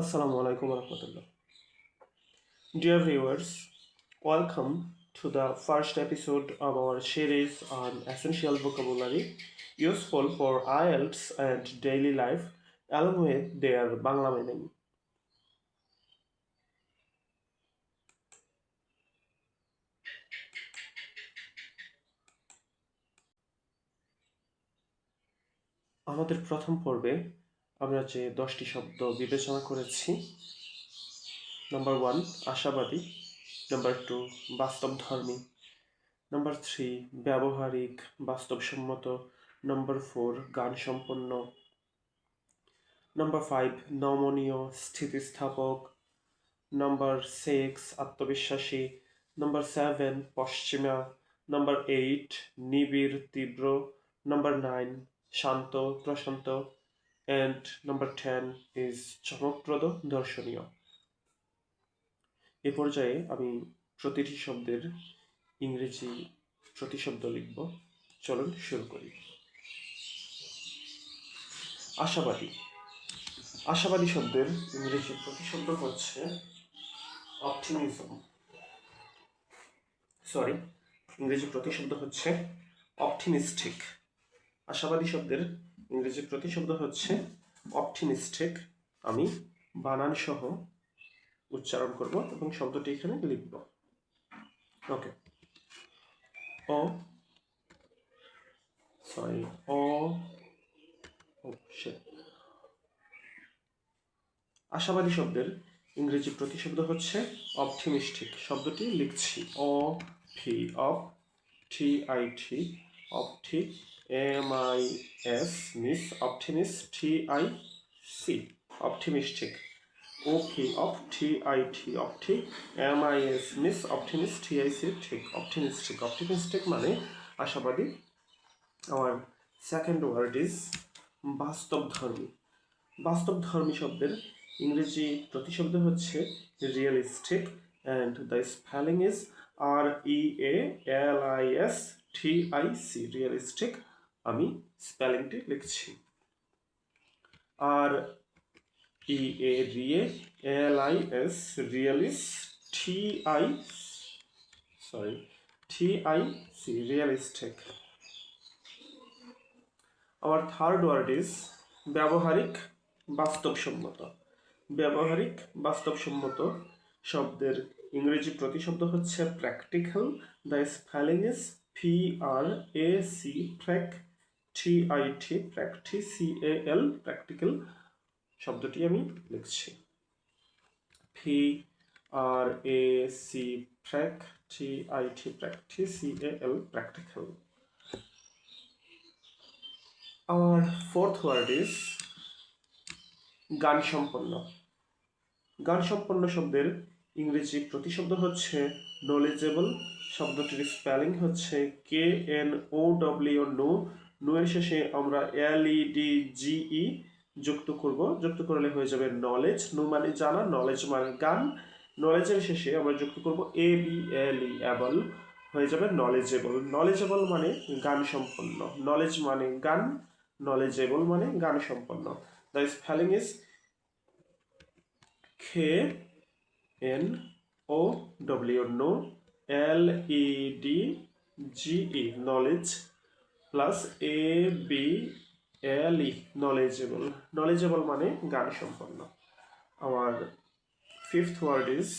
Assalamu alaikum warahmatullah. Dear viewers, welcome to the first episode of our series on essential vocabulary useful for IELTS and daily life along with their Bangla meaning. আমাদের প্রথম পর্বে আমরা যে 10টি শব্দ বিবেচনা করেছি। নাম্বার 1 আশাবাদী, নাম্বার 2 বাস্তবধর্মী, নাম্বার 3 ব্যবহারিক বাস্তবসম্মত, নাম্বার 4 গানসম্পন্ন, নাম্বার 5 নমনীয় স্থিতিস্থাপক, নাম্বার 6 আত্মবিশ্বাসী, নাম্বার 7 পশ্চিমা, নাম্বার 8 নিবিড় তীব্র, নাম্বার 9 শান্ত প্রশান্ত, and number 10 is চমকপ্রদ দর্শনীয়। এ পর্যায়ে আমি প্রতিটি শব্দের ইংরেজি প্রতিশব্দ লিখব। চলুন শুরু করি। আশাবাদী। আশাবাদী শব্দের ইংরেজি প্রতিশব্দ হচ্ছে অপটিমিজম। ইংরেজি প্রতিশব্দ হচ্ছে অপটিমিস্টিক। আশাবাদী শব্দের ইংরেজি প্রতিশব্দ হচ্ছে অপটিমিস্টিক। আমি বানান সহ উচ্চারণ করব এবং শব্দটি এখানে লিখব। ওকে। আশাবাদী শব্দের ইংরেজি প্রতিশব্দ হচ্ছে অপটিমিস্টিক। শব্দটি লিখছি অপটিআইটি অপটি MIS miss optimist TIC optimistic OPTIT অপটি MIS miss optimist TIC ঠিক অপটিমিস্টিক। অপটিমিস্টিক মানে আশাবাদী। আমার সেকেন্ড ওয়ার্ড ইজ বাস্তবধর্মী। বাস্তবধর্মী শব্দের ইংরেজি প্রতিশব্দ হচ্ছে realistic and the spelling is REALISTIC realistic. আমি স্পেলিংটি লিখছি REALIS TIC রিয়েলিস্টিক। আমার থার্ড ওয়ার্ড ইজ ব্যবহারিক বাস্তবসম্মত। ব্যবহারিক বাস্তবসম্মত শব্দের ইংরেজি প্রতিশব্দ হচ্ছে practical. The spelling is PRAC PRACTICAL practical. শব্দটি আমি লিখছি PRAC PRACTICAL প্র্যাকটিক্যাল। আমার ফোর্থ ওয়ার্ড ইজ গানসম্পন্ন। গানসম্পন্ন শব্দের ইংরেজি প্রতিশব্দ হচ্ছে নলেজেবল। শব্দটির স্পেলিং হচ্ছে KNOW নো এর শেষে আমরা LEDGE যুক্ত করব। যুক্ত করলে হয়ে যাবে নলেজ। নো মানে জানা, নলেজ মানে গান। নলেজের শেষে আমরা যুক্ত করব ABLE অ্যাবল, হয়ে যাবে নলেজেবল। নলেজেবল মানে গান সম্পন্ন। নলেজ মানে গান, নলেজেবল মানে গান সম্পন্ন। The spelling is KNOW know LEDGE knowledge plus ABLE knowledgeable. Knowledgeable মানে গান সম্পন্ন। আমার ফিফথ ওয়ার্ড ইজ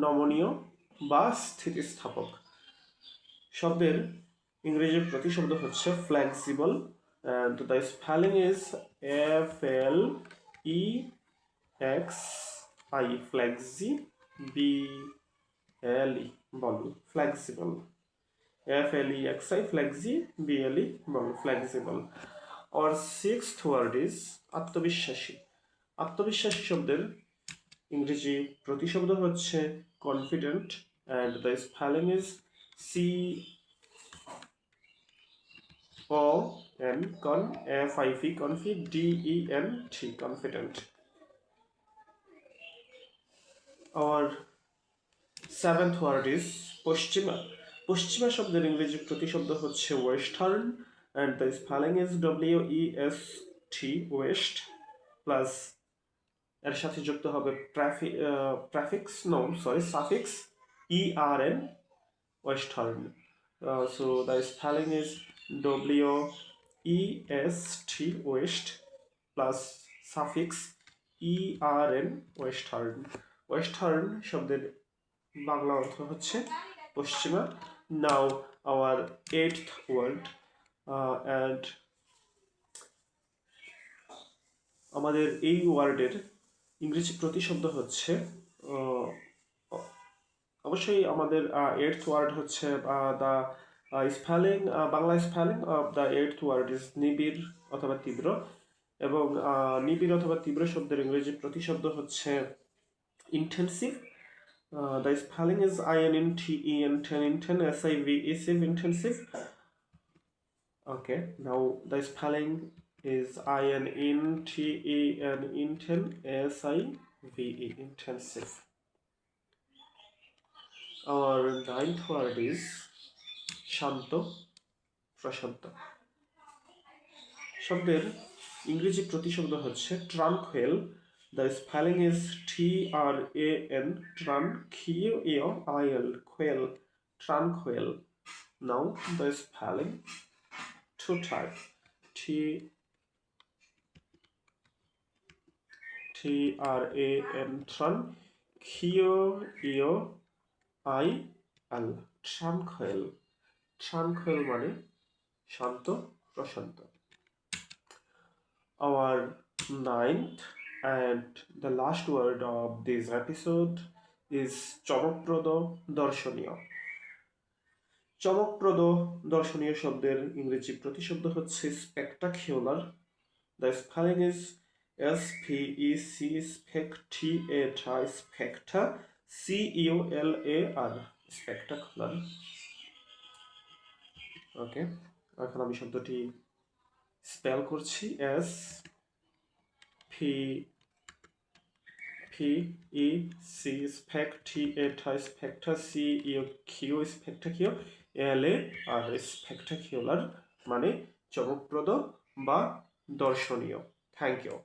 নমনীয় বা স্থিতিস্থাপক। শব্দের ইংরেজি প্রতিশব্দ হচ্ছে flexible and the spelling is FLEXI flexi BLE বল ফ্লেক্সিবল FLEXI flexi BLE বল ফ্লেক্সিবল। আর সিক্সথ ওয়ার্ড ইজ আত্মবিশ্বাসী। আত্মবিশ্বাসী শব্দের ইংরেজি প্রতিশব্দ হচ্ছে confident and the spelling is CONFIDENT confident. Our seventh word is পশ্চিমা। পশ্চিমা শব্দের ইংরেজি প্রতিশব্দ হচ্ছে western and the spelling is WEST West plus এর সাথে যুক্ত হবে suffix ERN, western. So the spelling is WEST, west, plus suffix ERN, western. western শব্দের বাংলা অর্থ হচ্ছে পশ্চিমা. Now our 8th word, and আমাদের এই ওয়ার্ডের ইংরেজি প্রতিশব্দ হচ্ছে, অবশ্যই আমাদের 8th ওয়ার্ড হচ্ছে the spelling, Bangla spelling of the 8th word is নিবিড় অথবা তীব্র, এবং নিবিড় অথবা তীব্র শব্দের ইংরেজি প্রতিশব্দ হচ্ছে intensive. The spelling is INTEN, intensive. Okay, now the spelling is INTEN, intensive. Our 9th word is শান্ত, প্রশান্ত. শব্দের ইংরেজি প্রতিশব্দ হচ্ছে tranquil. The spelling is TRAN, quail, tranquil. Now the spelling to type TRAN, tranquil. Tranquil মানে শান্ত, প্রশান্ত. Our 9th and the last word of this episode is চমকপ্রদ, দর্শনীয়. চমকপ্রদ, দর্শনীয় শব্দের ইংরেজি প্রতিশব্দ হচ্ছে spectacular. The spelling is SPEC, CULAR, spectacular. ওকে, এখন আমি শব্দটি স্পেল করছি spectacular, মানে চমকপ্রদ বা দর্শনীয়. Thank you.